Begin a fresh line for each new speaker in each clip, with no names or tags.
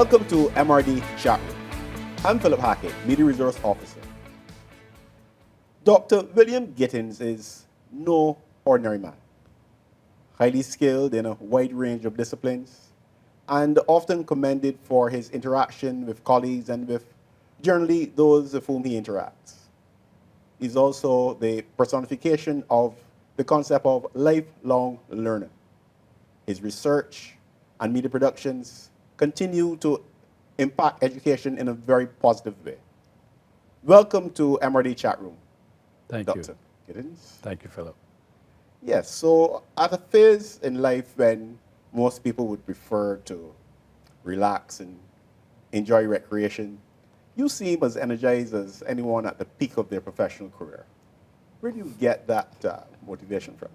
Welcome to MRD Chatroom. I'm Philip Hackett, Media Resource Officer. Dr. William Gittens is no ordinary man. Highly skilled in a wide range of disciplines and often commended for his interaction with colleagues and with generally those with whom he interacts. He's also the personification of the concept of lifelong learning. His research and media productions continue to impact education in a very positive way. Welcome to MRD Chatroom.
Thank
Dr.
you.
Gittens.
Thank you, Philip.
Yes, so at a phase in life when most people would prefer to relax and enjoy recreation, you seem as energized as anyone at the peak of their professional career. Where do you get that motivation from?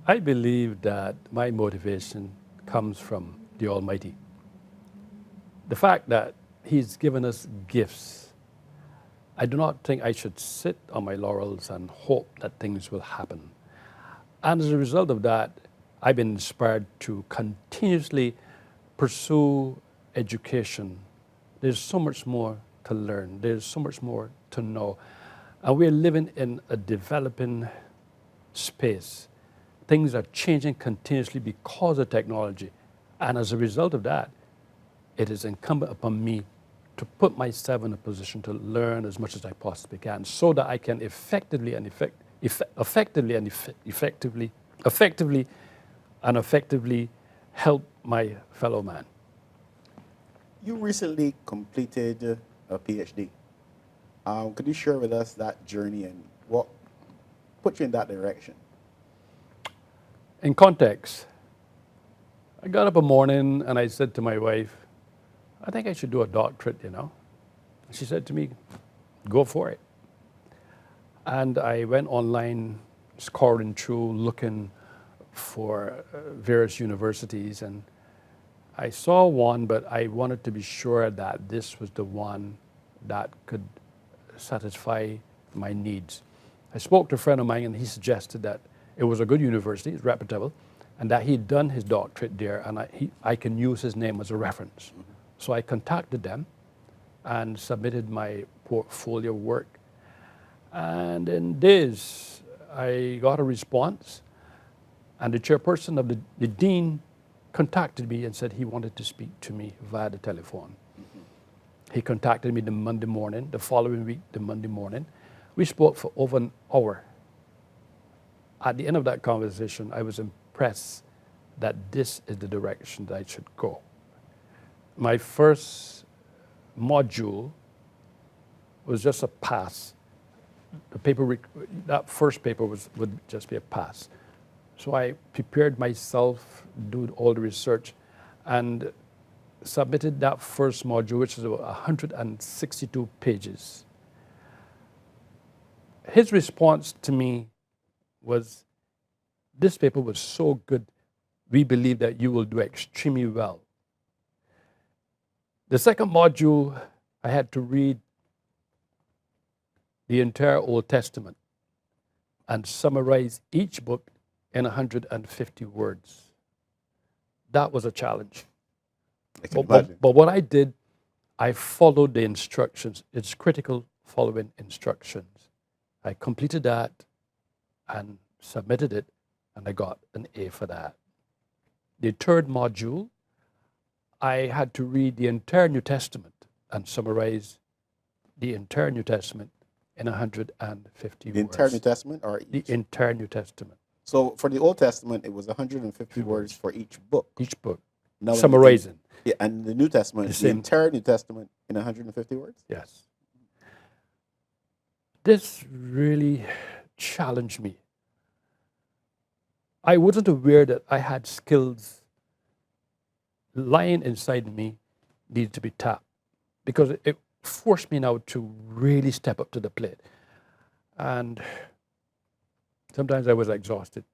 I believe that my motivation comes from the Almighty. The fact that He's given us gifts, I do not think I should sit on my laurels and hope that things will happen. And as a result of that, I've been inspired to continuously pursue education. There's so much more to learn. There's so much more to know. And we're living in a developing space. Things are changing continuously because of technology. And as a result of that, it is incumbent upon me to put myself in a position to learn as much as I possibly can so that I can effectively and effectively help my fellow man.
You recently completed a PhD. Could you share with us that journey and what put you in that direction?
In context, I got up a morning and I said to my wife, I think I should do a doctorate, She said to me, go for it. And I went online, scouring through, looking for various universities, and I saw one, but I wanted to be sure that this was the one that could satisfy my needs. I spoke to a friend of mine, and he suggested that it was a good university, it's reputable, and that he'd done his doctorate there, and I can use his name as a reference. So I contacted them and submitted my portfolio work. And in days, I got a response, and the chairperson of the dean contacted me and said he wanted to speak to me via the telephone. He contacted me the Monday morning, the following week, the Monday morning. We spoke for over an hour. At the end of that conversation, I was impressed that this is the direction that I should go. My first module was just a pass. That first paper would just be a pass. So I prepared myself, did all the research, and submitted that first module, which is about 162 pages. His response to me was, this paper was so good, we believe that you will do extremely well. The second module, I had to read the entire Old Testament and summarize each book in 150 words. That was a challenge. But what I did, I followed the instructions. It's critical following instructions. I completed that and submitted it, and I got an A for that. The third module, I had to read the entire New Testament and summarize the entire New Testament in 150 words.
The entire New Testament or each?
The entire New Testament.
So for the Old Testament, it was 150 words for each book.
Each book.
Now
Summarizing.
And the New Testament, the entire New Testament in 150 words?
Yes. This really challenged me. I wasn't aware that I had skills lying inside me needed to be tapped, because it forced me now to really step up to the plate. And sometimes I was exhausted.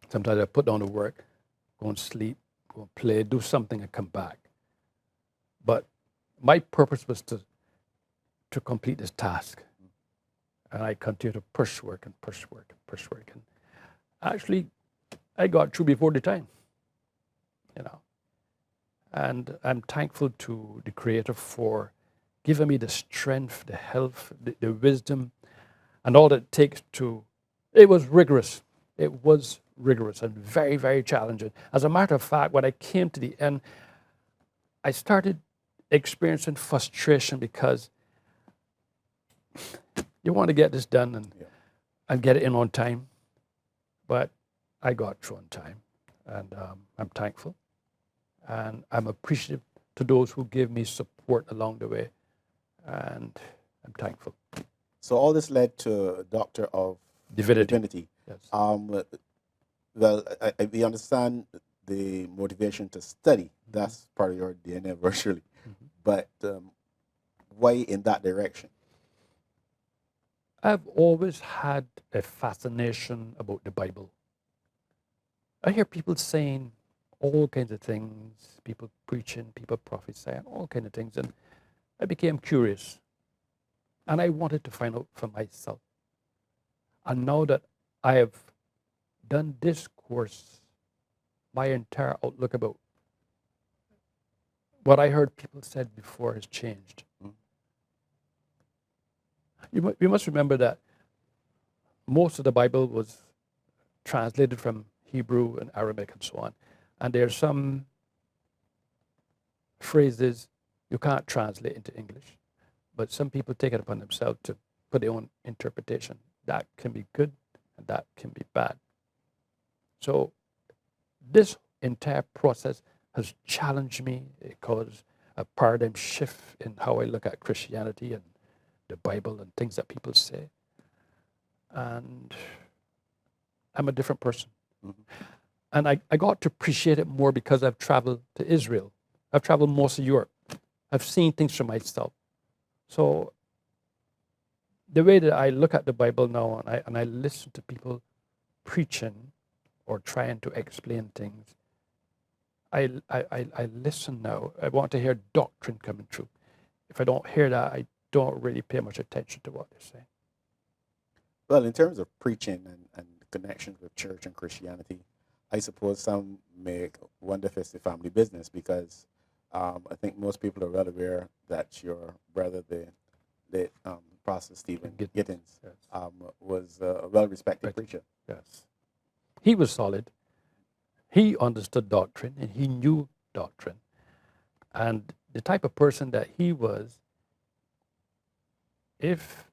Sometimes I put down the work, go and sleep, go and play, do something and come back. But my purpose was to complete this task. And I continued to push work and push work and push work. And actually, I got through before the time, And I'm thankful to the Creator for giving me the strength, the health, the wisdom, and all that it takes to. It was rigorous. It was rigorous and very, very challenging. As a matter of fact, when I came to the end, I started experiencing frustration because you want to get this done and get it in on time. But I got through on time, and I'm thankful. And I'm appreciative to those who gave me support along the way, and I'm thankful.
So all this led to a Doctor of Divinity.
Yes.
Well, we understand the motivation to study. That's part of your DNA virtually. But why in that direction?
I've always had a fascination about the Bible. I hear people saying all kinds of things, people preaching, people prophesying, all kinds of things, and I became curious. And I wanted to find out for myself. And now that I have done this course, my entire outlook about what I heard people said before has changed. You must remember that most of the Bible was translated from Hebrew and Aramaic and so on. And there are some phrases you can't translate into English. But some people take it upon themselves to put their own interpretation. That can be good and that can be bad. So this entire process has challenged me. It caused a paradigm shift in how I look at Christianity and the Bible and things that people say. And I'm a different person. And I got to appreciate it more because I've traveled to Israel. I've traveled most of Europe. I've seen things for myself. So the way that I look at the Bible now and I listen to people preaching or trying to explain things, I listen now. I want to hear doctrine coming through. If I don't hear that, I don't really pay much attention to what they're saying.
Well, in terms of preaching and connections with church and Christianity, I suppose some may wonder if it's a family business because I think most people are well aware that your brother, the Pastor Stephen Gittens,
Yes.
was a well-respected preacher.
Yes. He was solid. He understood doctrine and he knew doctrine. And the type of person that he was, if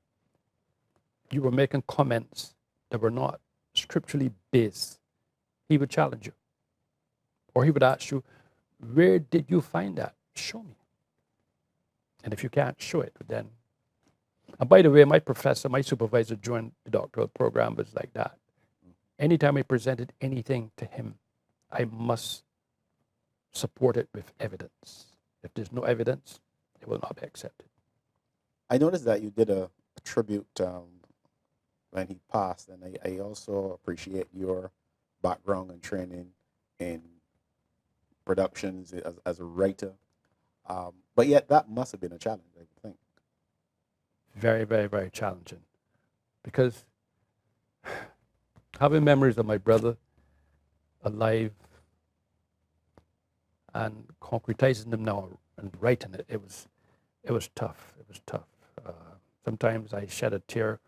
you were making comments that were not scripturally based, he would challenge you. Or he would ask you, where did you find that? Show me. And if you can't show it, then. And by the way, my professor, my supervisor during the doctoral program was like that. Anytime I presented anything to him, I must support it with evidence. If there's no evidence, it will not be accepted.
I noticed that you did a tribute when he passed, and I also appreciate your background and training in productions as a writer. But yet that must have been a challenge, I would think.
Very, very, very challenging. Because having memories of my brother alive and concretizing them now and writing it, it was tough. It was tough. Sometimes I shed a tear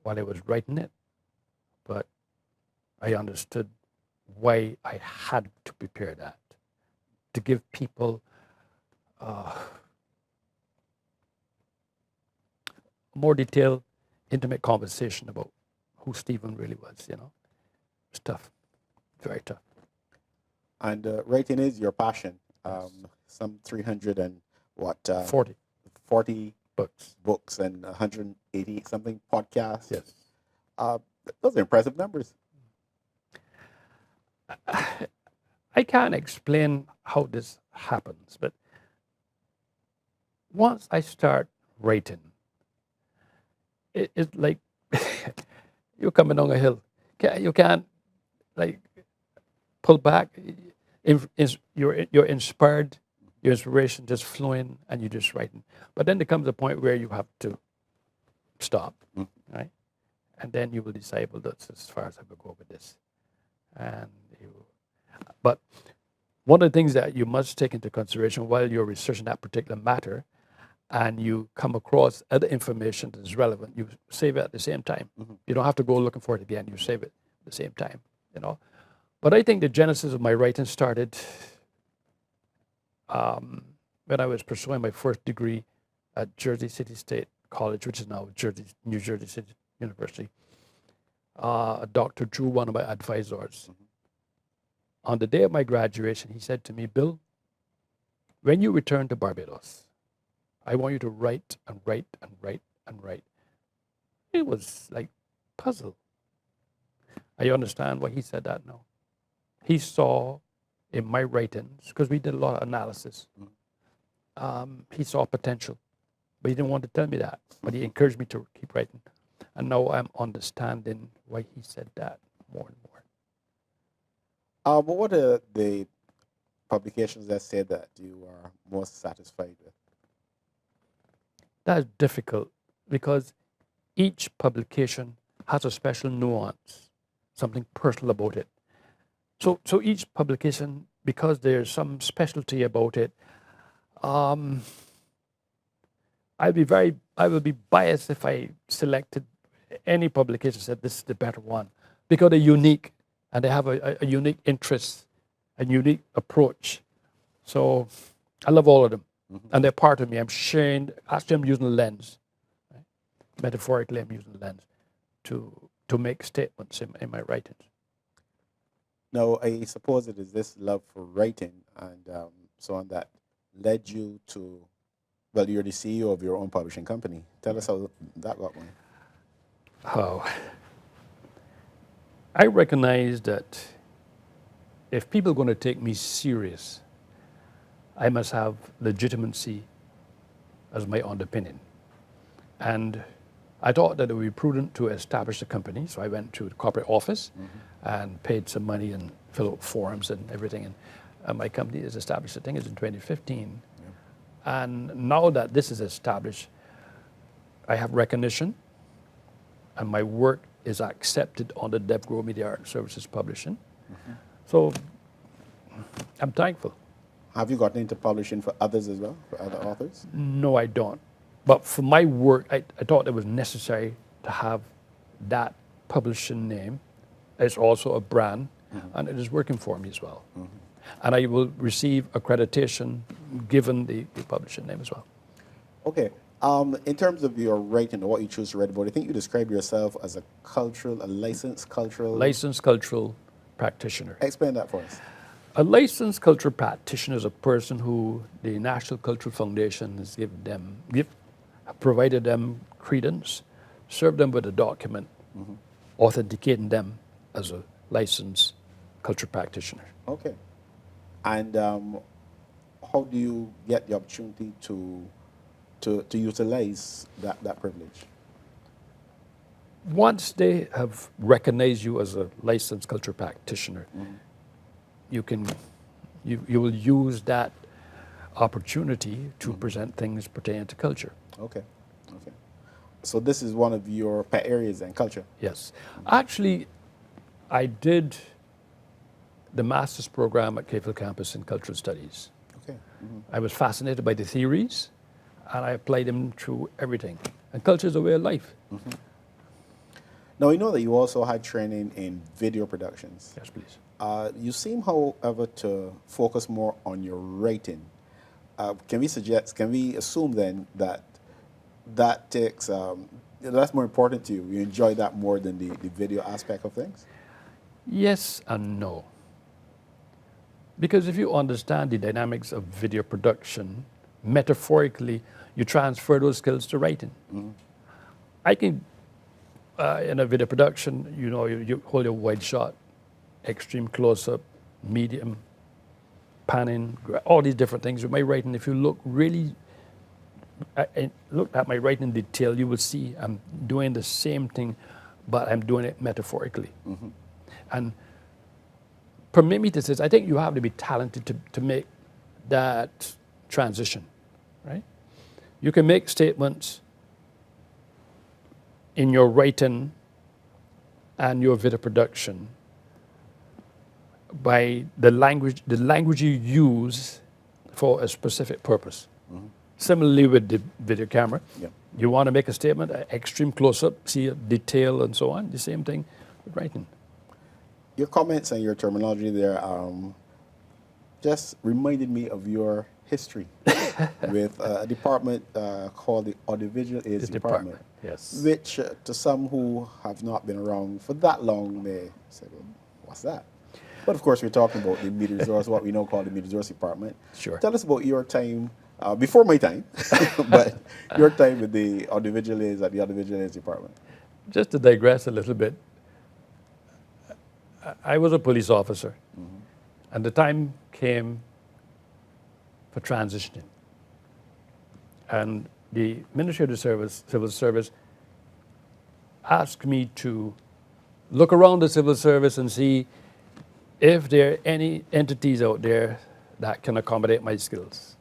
while I was writing it, but I understood why I had to prepare that, to give people more detailed, intimate conversation about who Stephen really was, It's tough, very tough.
And writing is your passion. Some 300 and 40 books and 180 something podcasts.
Yes.
Those are impressive numbers.
I can't explain how this happens, but once I start writing, it's like you're coming down a hill. You can't like pull back. You're inspired, your inspiration just flowing, and you're just writing. But then there comes a point where you have to stop, right? And then you will decide, well, that's as far as I will go with this. But one of the things that you must take into consideration while you're researching that particular matter and you come across other information that is relevant, you save it at the same time. You don't have to go looking for it again. You save it at the same time, you know. But I think the genesis of my writing started when I was pursuing my first degree at Jersey City State College, which is now New Jersey City University. A doctor drew one of my advisors. On the day of my graduation, he said to me, Bill, when you return to Barbados, I want you to write and write and write and write. It was like puzzle. I understand why he said that now. He saw in my writings, because we did a lot of analysis, he saw potential, but he didn't want to tell me that. But he encouraged me to keep writing. And now I'm understanding why he said that more and more.
But what are the publications that say that you are most satisfied with?
That's difficult because each publication has a special nuance, something personal about it. So each publication, because there's some specialty about it, I will be biased if I selected any publication said this is the better one, because they're unique and they have a unique interest, a unique approach. So I love all of them, and they're part of me. I'm sharing. Actually, I'm using a lens. Right? Metaphorically, I'm using a lens to make statements in my writings.
Now, I suppose it is this love for writing and so on that led you to, well, you're the CEO of your own publishing company. Tell us how that got going.
Oh, I recognize that if people are going to take me serious, I must have legitimacy as my underpinning. And I thought that it would be prudent to establish a company, so I went to the corporate office and paid some money and filled out forms and everything. And my company is established, I think it's in 2015. And now that this is established, I have recognition, and my work is accepted under DevGrow Media Art Services Publishing. So I'm thankful.
Have you gotten into publishing for others as well, for other authors?
No, I don't. But for my work, I thought it was necessary to have that publishing name. It's also a brand, and it is working for me as well. And I will receive accreditation given the publishing name as well.
Okay. In terms of your writing or what you choose to write about, I think you describe yourself as a licensed cultural...
Licensed cultural practitioner.
Explain that for us.
A licensed cultural practitioner is a person who the National Cultural Foundation has provided them credence, served them with a document, authenticating them as a licensed cultural practitioner.
Okay. And how do you get the opportunity to utilize that privilege?
Once they have recognized you as a licensed cultural practitioner, you will use that opportunity to present things pertaining to culture.
Okay. Okay. So this is one of your pet areas in culture?
Yes. Actually, I did the master's program at Cave Hill campus in cultural studies.
Okay.
I was fascinated by the theories, and I applied them to everything. And culture is a way of life.
Now, we know that you also had training in video productions.
Yes, please.
You seem, however, to focus more on your writing. Can we assume then that takes, that's more important to you? You enjoy that more than the video aspect of things?
Yes and no. Because if you understand the dynamics of video production, metaphorically, you transfer those skills to writing. I can, in a video production, you hold your wide shot, extreme close-up, medium, panning, all these different things. With my writing, if you look at my writing in detail, you will see I'm doing the same thing, but I'm doing it metaphorically. And permit me to say, I think you have to be talented to make that transition, right? You can make statements in your writing and your video production by the language you use for a specific purpose. Similarly with the video camera,
Yeah.
you want to make a statement, extreme close-up, see a detail and so on, the same thing with writing.
Your comments and your terminology there just reminded me of your history with a department called the Audiovisual Aids Department.
Yes.
Which to some who have not been around for that long may say, well, what's that? But of course, we're talking about the media resource, what we now call the media resource department.
Sure.
Tell us about your time, before my time, but your time with the audiovisual aids at the Audiovisual Aids Department.
Just to digress a little bit, I was a police officer, and the time came for transitioning. And the Ministry of the Civil Service asked me to look around the civil service and see if there are any entities out there that can accommodate my skills.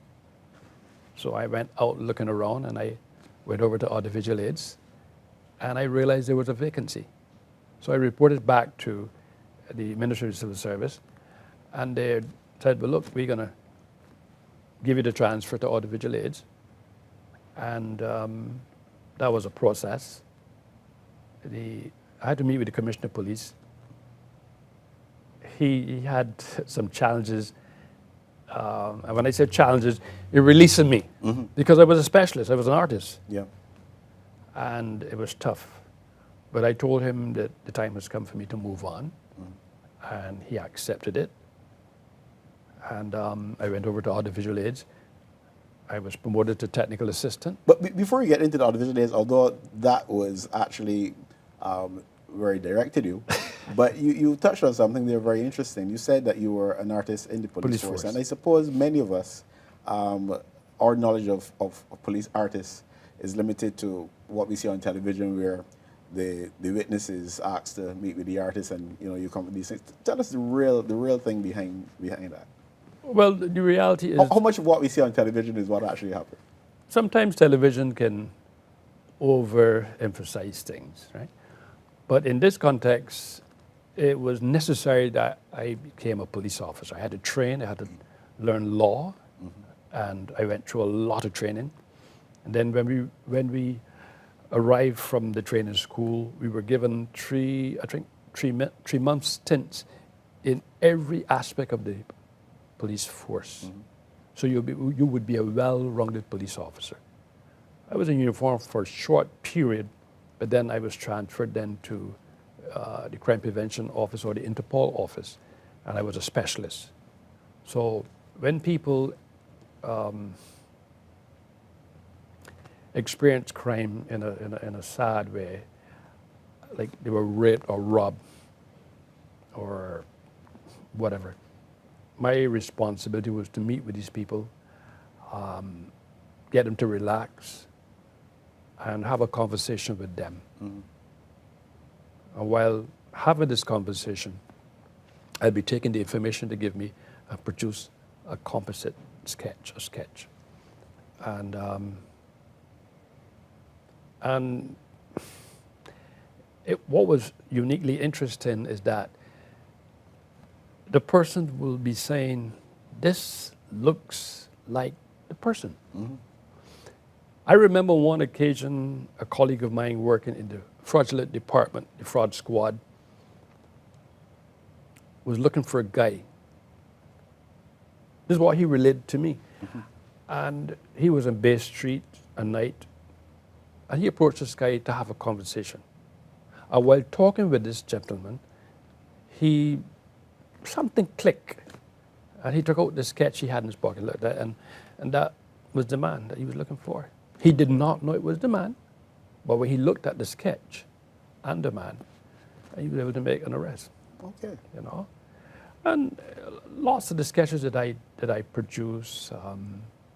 So I went out looking around, and I went over to Audiovisual Aids, and I realized there was a vacancy. So I reported back to the Ministry of the Civil Service, and they said, well, look, we're going to give you the transfer to Audiovisual Aids. And that was a process. I had to meet with the Commissioner of Police. He had some challenges. And when I say challenges, it releasing me because I was a specialist. I was an artist.
Yeah.
And it was tough. But I told him that the time has come for me to move on. And he accepted it. And I went over to Audiovisual Aids. I was promoted to technical assistant.
But before you get into the audiovisual aids, although that was actually very direct to you, but you touched on something there very interesting. You said that you were an artist in the police force. And I suppose many of us, our knowledge of police artists is limited to what we see on television, where the witness is asked to meet with the artist, and you come with these things. Tell us the real thing behind that.
Well, the reality is,
How much of what we see on television is what actually happened?
sometimes television can overemphasize things, right? But in this context, it was necessary that I became a police officer. I had to train, I had to learn law, and I went through a lot of training. And then when we arrived from the training school, we were given three months stints in every aspect of the police force. So you would be a well-rounded police officer. I was in uniform for a short period, but then I was transferred then to the Crime Prevention Office or the Interpol office, and I was a specialist. So when people experience crime in a sad way, like they were raped or robbed or whatever, my responsibility was to meet with these people, get them to relax, and have a conversation with them. And while having this conversation, I'll be taking the information they give me and produce a composite sketch, And what was uniquely interesting is that the person will be saying, this looks like the person. I remember one occasion, a colleague of mine working in the fraudulent department, the fraud squad, was looking for a guy. This is what he related to me. And he was in Bay Street at night, and he approached this guy to have a conversation. And while talking with this gentleman, something clicked, and he took out the sketch he had in his pocket like that, and that was the man that he was looking for. He did not know it was the man, but when he looked at the sketch and the man, he was able to make an arrest.
Okay.
And lots of the sketches that I produce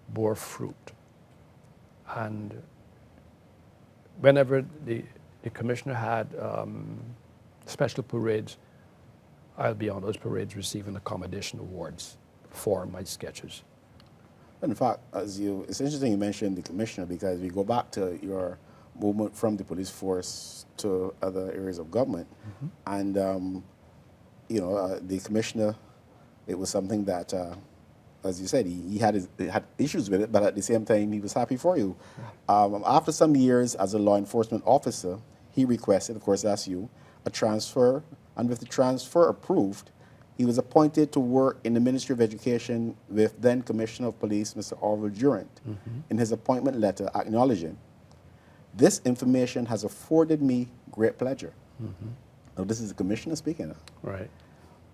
bore fruit. And whenever the commissioner had special parades, I'll be on those parades receiving accommodation awards for my sketches.
In fact, it's interesting you mentioned the commissioner, because we go back to your movement from the police force to other areas of government, and the commissioner it was something that, as you said, he had issues with it, but at the same time, he was happy for you. After some years as a law enforcement officer, he requested, of course, as you, a transfer, and with the transfer approved, he was appointed to work in the Ministry of Education with then Commissioner of Police, Mr. Orville Durant, in his appointment letter acknowledging, "This information has afforded me great pleasure." Now, this is the commissioner speaking now.
Right.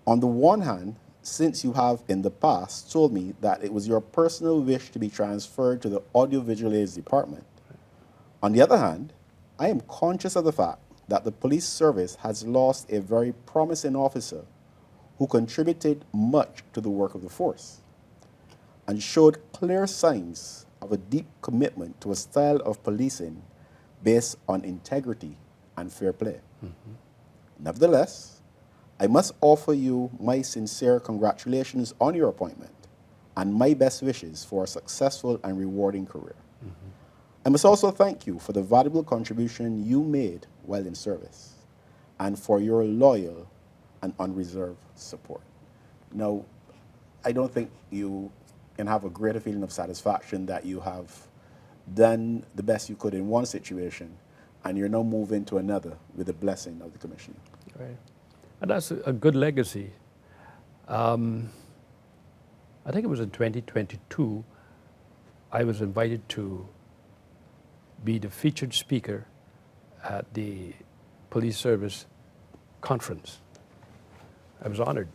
"On the one hand, since you have in the past told me that it was your personal wish to be transferred to the Audiovisual Aids Department, on the other hand, I am conscious of the fact that the police service has lost a very promising officer who contributed much to the work of the force and showed clear signs of a deep commitment to a style of policing based on integrity and fair play. Nevertheless, I must offer you my sincere congratulations on your appointment and my best wishes for a successful and rewarding career. I must also thank you for the valuable contribution you made while in service and for your loyal and unreserved support." Now, I don't think you can have a greater feeling of satisfaction that you have done the best you could in one situation and you're now moving to another with the blessing of the commissioner.
Right. And that's a good legacy. I think it was in 2022, I was invited to be the featured speaker at the police service conference. I was honored.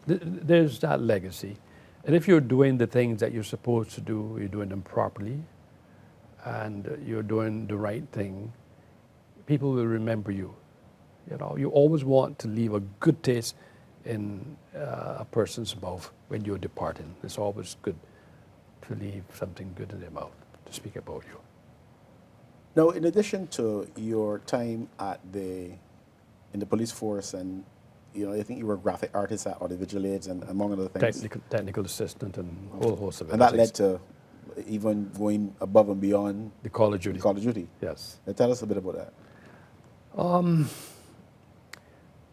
There's that legacy. And if you're doing the things that you're supposed to do, you're doing them properly, and you're doing the right thing, people will remember you. You know, you always want to leave a good taste in a person's mouth when you're departing. It's always good to leave something good in their mouth, to speak about you.
Now, in addition to your time in the police force, and I think you were a graphic artist at Audiovisual Aids, and among other things.
Technical assistant and a whole host of
and that led to even going above and beyond
the Call of Duty.
Call of Duty.
Yes.
Tell us a bit about that.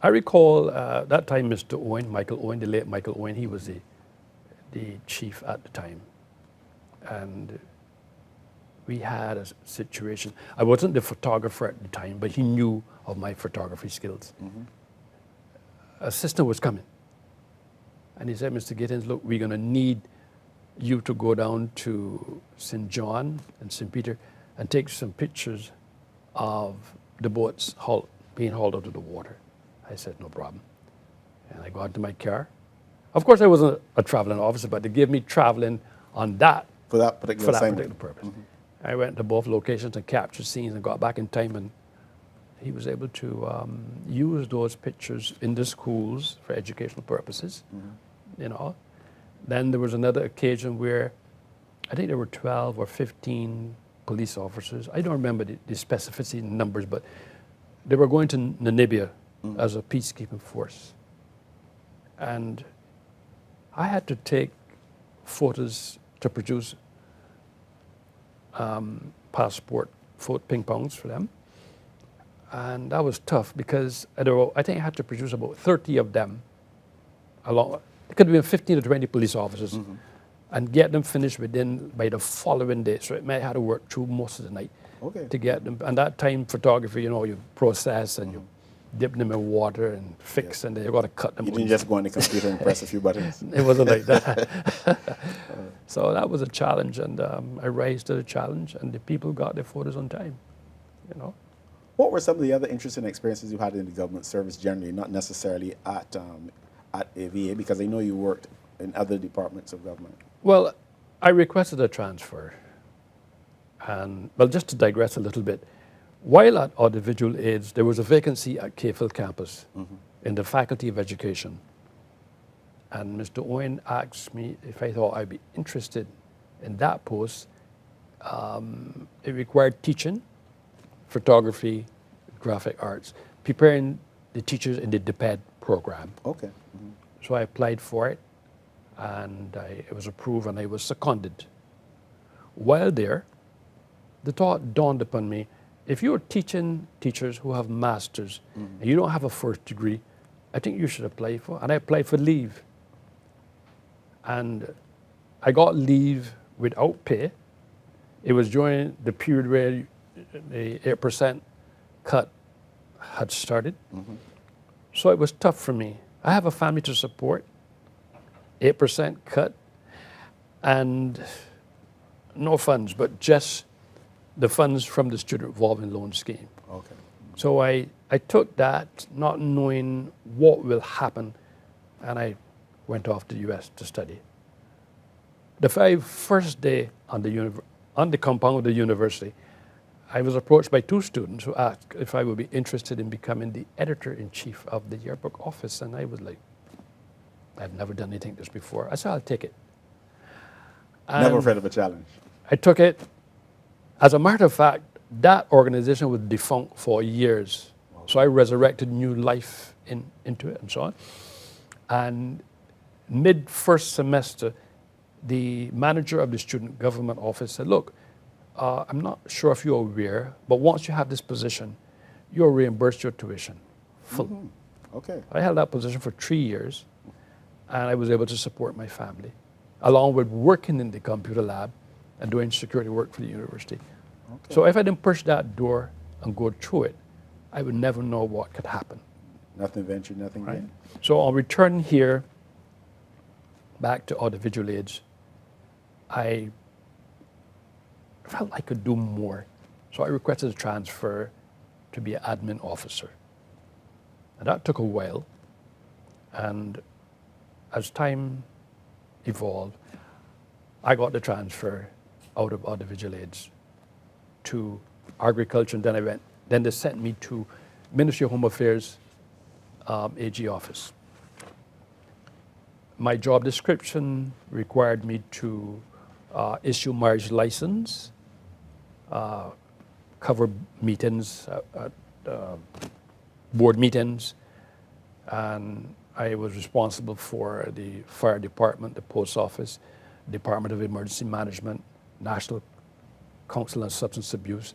I recall that time Mr. Owen, Michael Owen, the late Michael Owen, he was the chief at the time. And we had a situation. I wasn't the photographer at the time, but he knew of my photography skills. A sister was coming. And he said, "Mr. Gittens, look, we're going to need you to go down to St. John and St. Peter and take some pictures of the boats being hauled out of the water." I said, "No problem." And I got into my car. Of course, I wasn't a traveling officer, but they gave me traveling on that
For that particular
purpose. I went to both locations and captured scenes and got back in time, and he was able to use those pictures in the schools for educational purposes. Then there was another occasion where I think there were 12 or 15 police officers. I don't remember the specificity numbers, but they were going to Namibia as a peacekeeping force. And I had to take photos to produce passport ping pongs for them. And that was tough because I think I had to produce about 30 of them. It could have been 15 or 20 police officers and get them finished by the following day. So I had to work through most of the night to get them. And that time photography, you process and you dip them in water and fix, and then you got to cut them.
You didn't just go on the computer and press a few buttons.
It wasn't like that. So that was a challenge, and I rose to the challenge, and the people got their photos on time.
What were some of the other interesting experiences you had in the government service generally, not necessarily at AVA, because I know you worked in other departments of government?
Well, I requested a transfer. And, well, just to digress a little bit, while at Audiovisual Aids, there was a vacancy at Cayfield campus in the Faculty of Education. And Mr. Owen asked me if I thought I'd be interested in that post. It required teaching, photography, graphic arts, preparing the teachers in the DPED program.
Okay.
So I applied for it, and it was approved, and I was seconded. While there, the thought dawned upon me, if you're teaching teachers who have masters and you don't have a first degree, I think you should apply for. And I applied for leave, and I got leave without pay. It was during the period where the 8% cut had started. So it was tough for me. I have a family to support, 8% cut, and no funds, but just the funds from the student revolving loan scheme.
Okay.
So I took that, not knowing what will happen, and I went off to the US to study. The very first day on the compound of the university, I was approached by two students who asked if I would be interested in becoming the editor-in-chief of the yearbook office, and I was like, I've never done anything like this before. I said, I'll take it.
Never
And
afraid of a challenge.
I took it. As a matter of fact, that organization was defunct for years. So I resurrected new life into it and so on. And mid-first semester, the manager of the student government office said, look, I'm not sure if you're aware, but once you have this position, you'll reimburse your tuition full.
Okay.
I held that position for 3 years, and I was able to support my family, along with working in the computer lab and doing security work for the university.
Okay.
So if I didn't push that door and go through it, I would never know what could happen.
Nothing ventured, nothing
Right?
gained.
So on return here, back to audiovisual aids, I felt I could do more. So I requested a transfer to be an admin officer. And that took a while. And as time evolved, I got the transfer out of audiovisual aids to agriculture, and then they sent me to Ministry of Home Affairs AG office. My job description required me to issue marriage license, cover meetings, board meetings, and I was responsible for the fire department, the post office, Department of Emergency Management, National Council on Substance Abuse,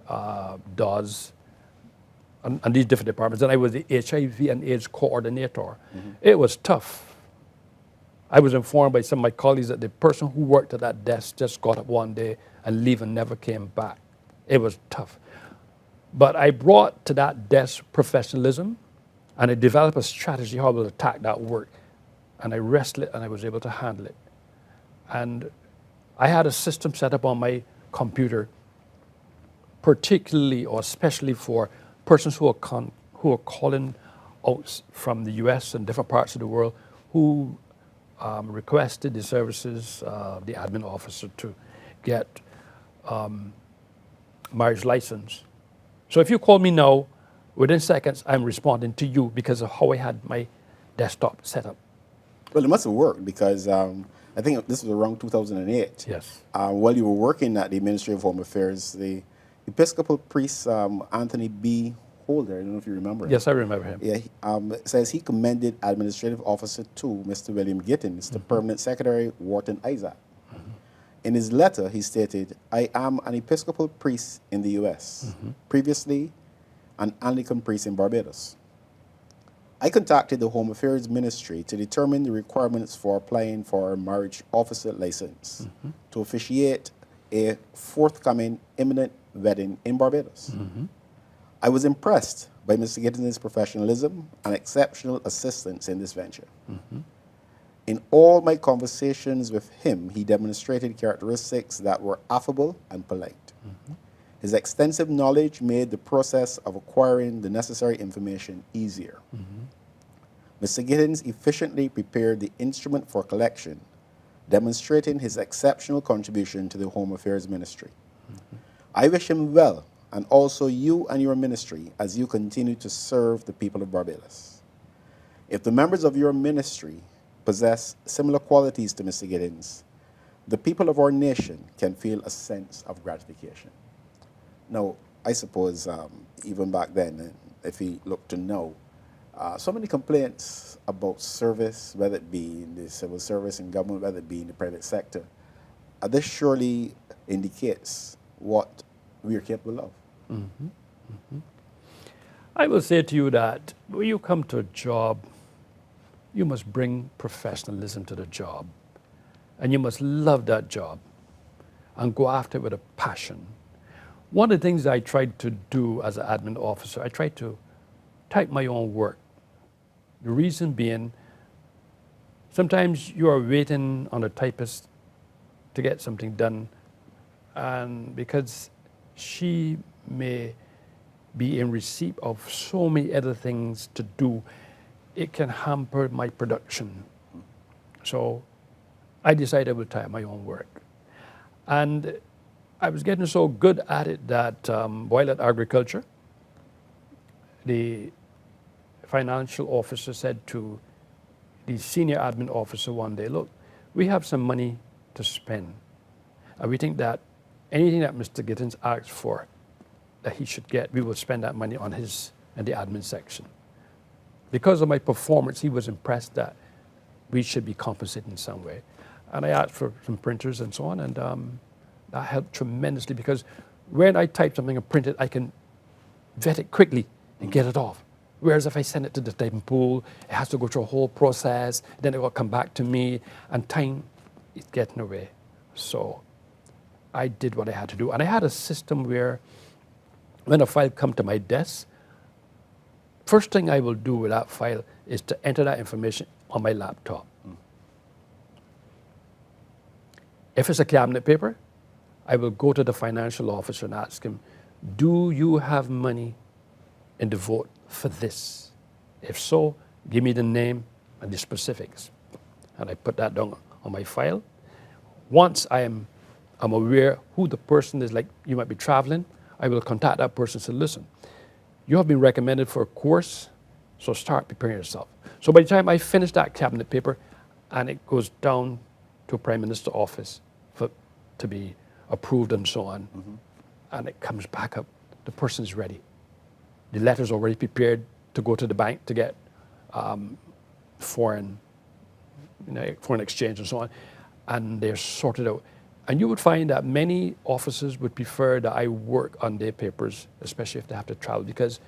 DAWS, and these different departments. And I was the HIV and AIDS coordinator. It was tough. I was informed by some of my colleagues that the person who worked at that desk just got up one day and leave and never came back. It was tough. But I brought to that desk professionalism, and I developed a strategy how I will attack that work. And I wrestled it, and I was able to handle it. And I had a system set up on my computer, particularly or especially for persons who are calling out from the US and different parts of the world who requested the services, the admin officer, to get marriage license. So if you call me now, within seconds, I'm responding to you because of how I had my desktop set up.
Well, it must have worked because I think this was around 2008.
Yes.
While you were working at the Ministry of Home Affairs, the Episcopal priest Anthony B. Holder, I don't know if you remember him.
Yes, I remember him.
Yeah, says he commended Administrative Officer 2, Mr. William Gittens, to Permanent Secretary Wharton Isaac. In his letter, he stated, I am an Episcopal priest in the U.S., previously an Anglican priest in Barbados. I contacted the Home Affairs Ministry to determine the requirements for applying for a marriage officer license to officiate a forthcoming imminent wedding in Barbados. I was impressed by Mr. Gittens' professionalism and exceptional assistance in this venture. In all my conversations with him, he demonstrated characteristics that were affable and polite. His extensive knowledge made the process of acquiring the necessary information easier. Mr. Gittens efficiently prepared the instrument for collection, demonstrating his exceptional contribution to the Home Affairs Ministry. I wish him well, and also you and your ministry, as you continue to serve the people of Barbados. If the members of your ministry possess similar qualities to Mr. Gittens, the people of our nation can feel a sense of gratification. Now, I suppose even back then, if he looked to know, so many complaints about service, whether it be in the civil service and government, whether it be in the private sector, this surely indicates what we are capable of.
I will say to you that when you come to a job, you must bring professionalism to the job. And you must love that job and go after it with a passion. One of the things I tried to do as an admin officer, I tried to type my own work. The reason being, sometimes you are waiting on a typist to get something done, and because she may be in receipt of so many other things to do, it can hamper my production. So I decided I would type my own work. And I was getting so good at it that while at agriculture, the financial officer said to the senior admin officer one day, look, we have some money to spend. And we think that anything that Mr. Gittens asks for that he should get, we will spend that money on his and the admin section. Because of my performance, he was impressed that we should be compensated in some way. And I asked for some printers and so on, and that helped tremendously because when I type something and print it, I can vet it quickly and get it off. Whereas if I send it to the typing pool, it has to go through a whole process, then it will come back to me, and time is getting away. So I did what I had to do. And I had a system where when a file comes to my desk, first thing I will do with that file is to enter that information on my laptop. If it's a cabinet paper, I will go to the financial officer and ask him, do you have money in the vote for this? If so, give me the name and the specifics. And I put that down on my file. Once I'm aware who the person is, like you might be traveling, I will contact that person and say, listen, you have been recommended for a course, so start preparing yourself. So by the time I finish that cabinet paper, and it goes down to a Prime Minister's office to be approved and so on, and it comes back up, the person is ready. The letter's already prepared to go to the bank to get foreign exchange and so on, and they're sorted out. And you would find that many officers would prefer that I work on their papers, especially if they have to travel, because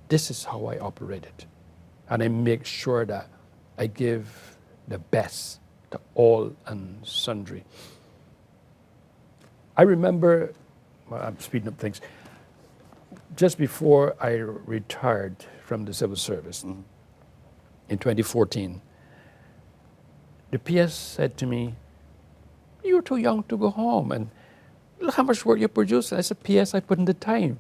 this is how I operate it. And I make sure that I give the best to all and sundry. I remember, well, I'm speeding up things, just before I retired from the civil service in 2014, the PS said to me, you're too young to go home, and look how much work you produce. And I said, PS, I put in the time.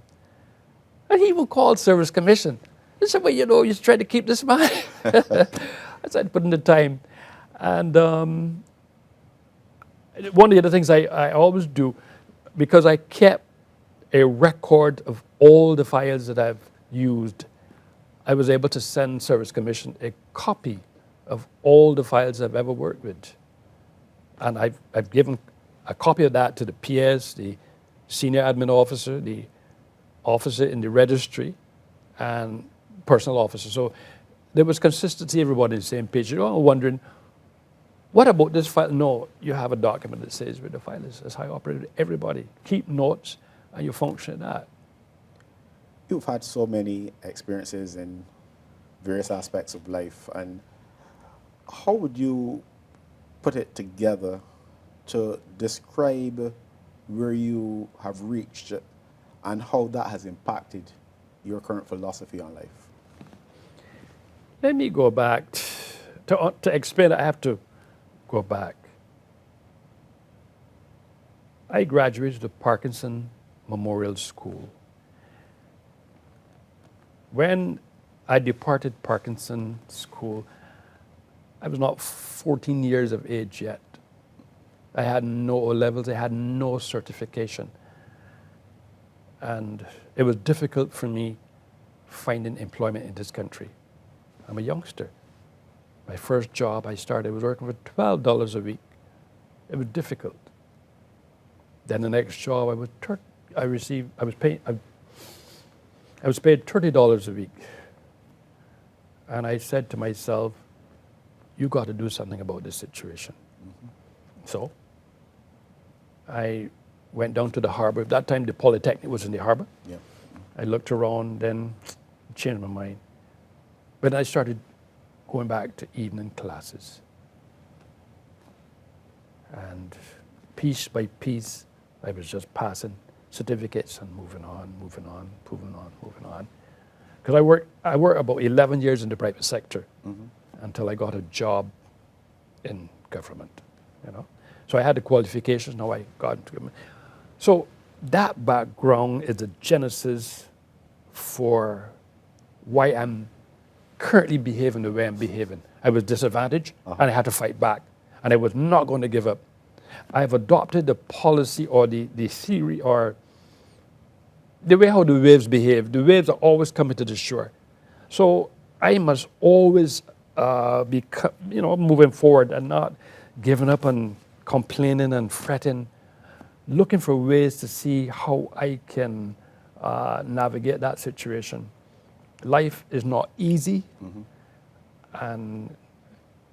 And he will call Service Commission. He said, well, you know, you try to keep this man. I said, put in the time. And one of the other things I always do, because I kept a record of all the files that I've used, I was able to send Service Commission a copy of all the files I've ever worked with. And I've given a copy of that to the PS, the senior admin officer, the officer in the registry, and personal officer. So there was consistency, everybody on the same page. You're all wondering, what about this file? No, you have a document that says where the file is. That's how I operate. Everybody keep notes, and you function at that.
You've had so many experiences in various aspects of life, and how would you put it together to describe where you have reached and how that has impacted your current philosophy on life?
Let me go back. To explain it, I have to go back. I graduated the Parkinson Memorial School. When I departed Parkinson School, I was not 14 years of age yet. I had no O-levels, I had no certification. And it was difficult for me finding employment in this country. I'm a youngster. My first job I was working for $12 a week. It was difficult. Then the next job I was paid $30 a week. And I said to myself, you got to do something about this situation. So I went down to the harbor. At that time, the Polytechnic was in the harbor.
Yeah.
I looked around, then changed my mind. But I started going back to evening classes. And piece by piece, I was just passing certificates and moving on. Because I worked about 11 years in the private sector until I got a job in government, you know. So I had the qualifications, now I got into government. So that background is the genesis for why I'm currently behaving the way I'm behaving. I was disadvantaged and I had to fight back. And I was not going to give up. I've adopted the policy or the theory or the way how the waves behave. The waves are always coming to the shore. So I must always be, moving forward and not giving up and complaining and fretting, looking for ways to see how I can navigate that situation. Life is not easy, and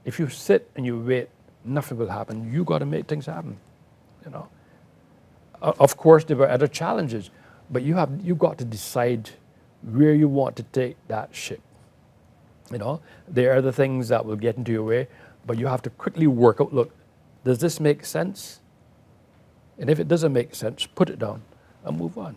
if you sit and you wait, nothing will happen. You got to make things happen, you know. Of course, there were other challenges, but you got to decide where you want to take that ship. You know, there are other things that will get into your way, but you have to quickly work out, look, does this make sense? And if it doesn't make sense, put it down and move on.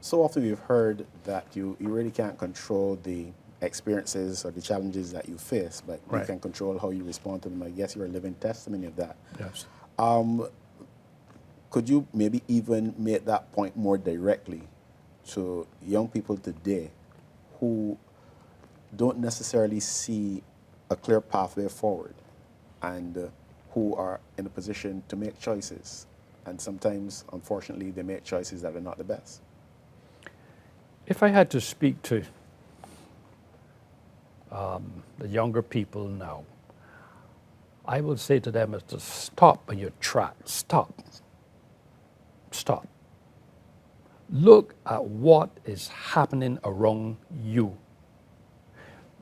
So often we've heard that you really can't control the experiences or the challenges that you face, but you can control how you respond to them. I guess you're a living testimony of that.
Yes.
Could you maybe even make that point more directly to young people today who don't necessarily see a clear pathway forward and who are in a position to make choices? And sometimes, unfortunately, they make choices that are not the best.
If I had to speak to the younger people now, I would say to them is to stop in your tracks. Stop. Stop. Look at what is happening around you.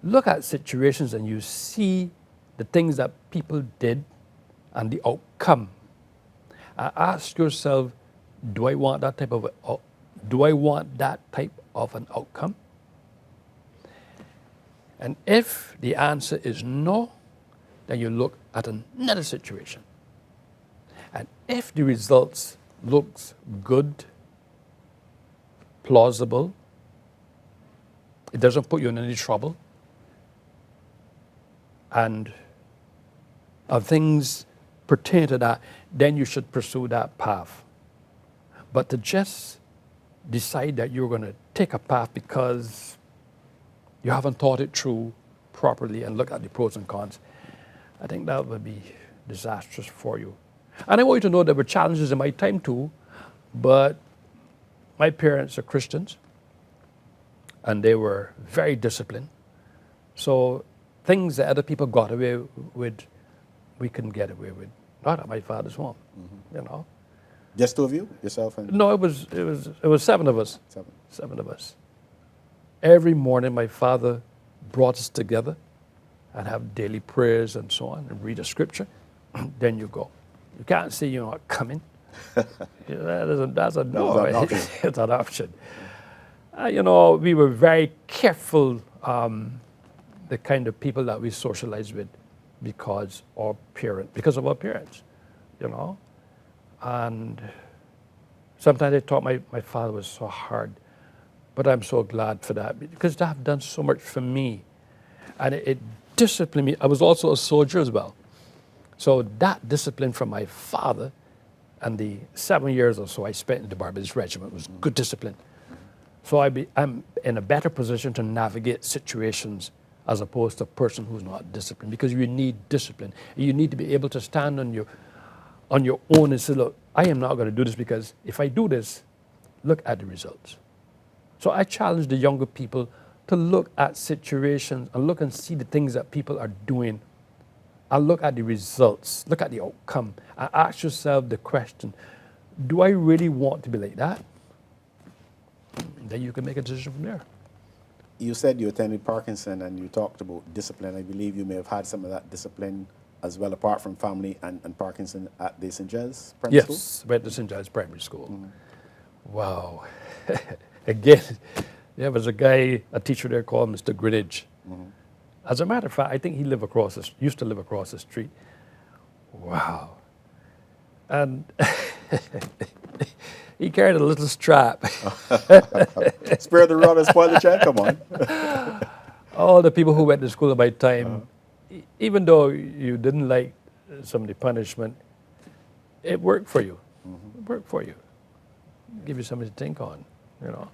Look at situations and you see the things that people did and the outcome. And ask yourself, do I want that type of an outcome? And if the answer is no, then you look at another situation. And if the results looks good, plausible, it doesn't put you in any trouble, and things pertain to that, then you should pursue that path. But to just decide that you're going to take a path because you haven't thought it through properly and look at the pros and cons, I think that would be disastrous for you. And I want you to know there were challenges in my time too, but my parents are Christians and they were very disciplined. So things that other people got away with, we couldn't get away with. Not at my father's home, you know.
Just two of you, yourself and?
No, it was seven of us. Seven of us. Every morning, my father brought us together and have daily prayers and so on, and read a scripture. Then you go. You can't say you're not coming. That's a no. It's an option. We were very careful, the kind of people that we socialized with, because of our parents, you know. And sometimes they thought my father was so hard, but I'm so glad for that because they have done so much for me, and it disciplined me. I was also a soldier as well, so that discipline from my father, and the 7 years or so I spent in the Barbadians regiment was good discipline. So I'm in a better position to navigate situations as opposed to a person who's not disciplined, because you need discipline. You need to be able to stand on your own and say, look, I am not going to do this because if I do this, look at the results. So I challenge the younger people to look at situations and look and see the things that people are doing and look at the results, look at the outcome, and ask yourself the question, do I really want to be like that? And then you can make a decision from there.
You said you attended Parkinson and you talked about discipline. I believe you may have had some of that discipline as well, apart from family and Parkinson, at the St. Giles Primary School?
Yes, went to St. Giles Primary School. Wow. Again, there was a guy, a teacher there called Mr. Gittens. As a matter of fact, I think he used to live across the street. Wow. And he carried a little strap.
Spare the rod and spoil the child, come on.
All the people who went to school at my time, even though you didn't like some of the punishment, it worked for you. It worked for you. Give you something to think on, you know.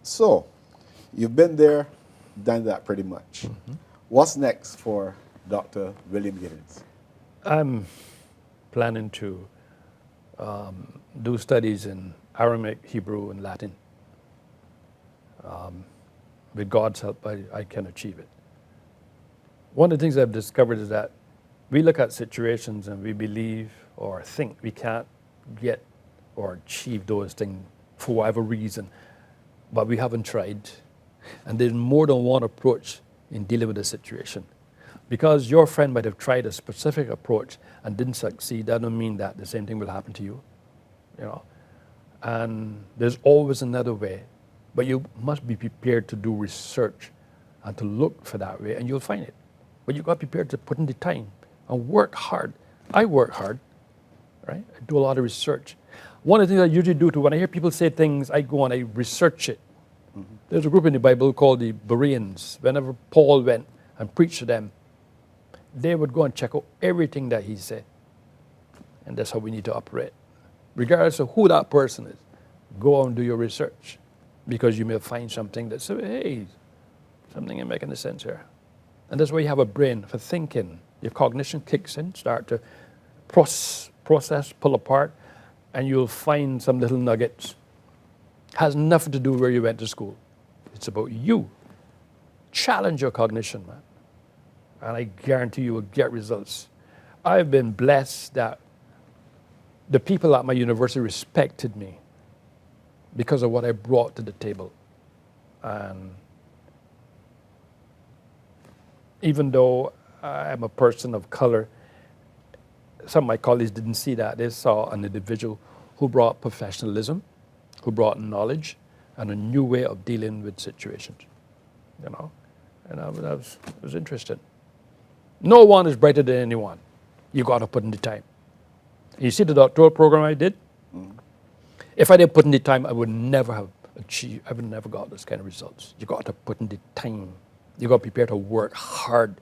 So, you've been there, done that pretty much. What's next for Dr. William Gittens?
I'm planning to do studies in Aramaic, Hebrew, and Latin. With God's help, I can achieve it. One of the things I've discovered is that we look at situations and we believe or think we can't get or achieve those things for whatever reason, but we haven't tried. And there's more than one approach in dealing with a situation. Because your friend might have tried a specific approach and didn't succeed, that doesn't mean that the same thing will happen to you, you know. And there's always another way, but you must be prepared to do research and to look for that way, and you'll find it. But you've got to be prepared to put in the time and work hard. I work hard, right? I do a lot of research. One of the things I usually do when I hear people say things, I go and I research it. There's a group in the Bible called the Barbadians. Whenever Paul went and preached to them, they would go and check out everything that he said. And that's how we need to operate. Regardless of who that person is, go and do your research. Because you may find something that says, hey, something ain't making sense here. And that's why you have a brain for thinking. Your cognition kicks in, start to process, pull apart, and you'll find some little nuggets. Has nothing to do where you went to school. It's about you. Challenge your cognition, man. And I guarantee you will get results. I've been blessed that the people at my university respected me because of what I brought to the table. And even though I'm a person of color, some of my colleagues didn't see that. They saw an individual who brought professionalism, who brought knowledge, and a new way of dealing with situations, you know. And that was interesting. No one is brighter than anyone. You got to put in the time. You see the doctoral program I did? If I didn't put in the time, I would never have achieved, I would never got those kind of results. You got to put in the time. You got to prepare to work hard.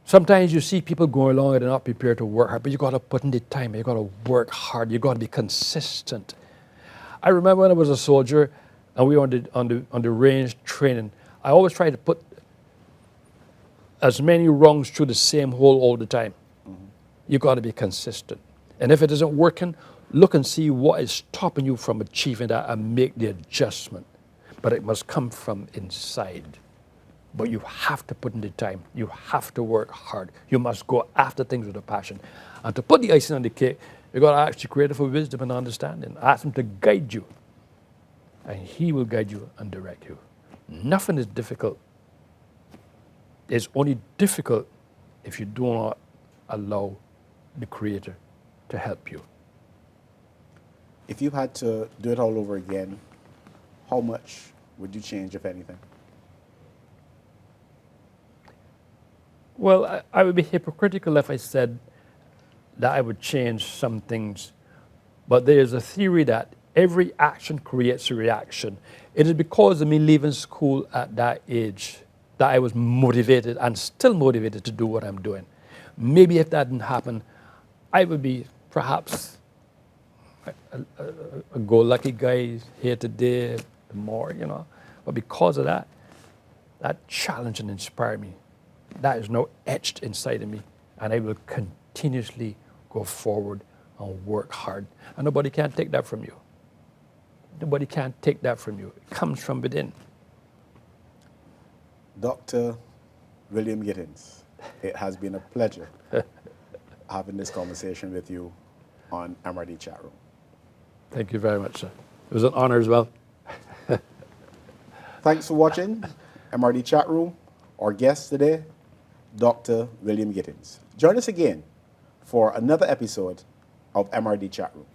Sometimes you see people going along and they're not prepared to work hard, but you got to put in the time. You got to work hard. You got to be consistent. I remember when I was a soldier and we were on the range training, I always tried to put as many rungs through the same hole all the time. You got to be consistent. And if it isn't working, look and see what is stopping you from achieving that and make the adjustment. But it must come from inside. But you have to put in the time. You have to work hard. You must go after things with a passion. And to put the icing on the cake, you got to ask the Creator for wisdom and understanding. Ask Him to guide you. And He will guide you and direct you. Nothing is difficult. It's only difficult if you do not allow the Creator to help you.
If you had to do it all over again, how much would you change, if anything?
Well, I would be hypocritical if I said that I would change some things. But there is a theory that every action creates a reaction. It is because of me leaving school at that age that I was motivated and still motivated to do what I'm doing. Maybe if that didn't happen, I would be perhaps a go-lucky guy here today, tomorrow, you know. But because of that, that challenged and inspired me. That is now etched inside of me. And I will continuously go forward and work hard. And nobody can take that from you. Nobody can take that from you. It comes from within.
Dr. William Gittens, it has been a pleasure having this conversation with you on MRD Chatroom.
Thank you very much, sir. It was an honor as well.
Thanks for watching MRD Chatroom. Our guest today, Dr. William Gittens. Join us again for another episode of MRD Chatroom.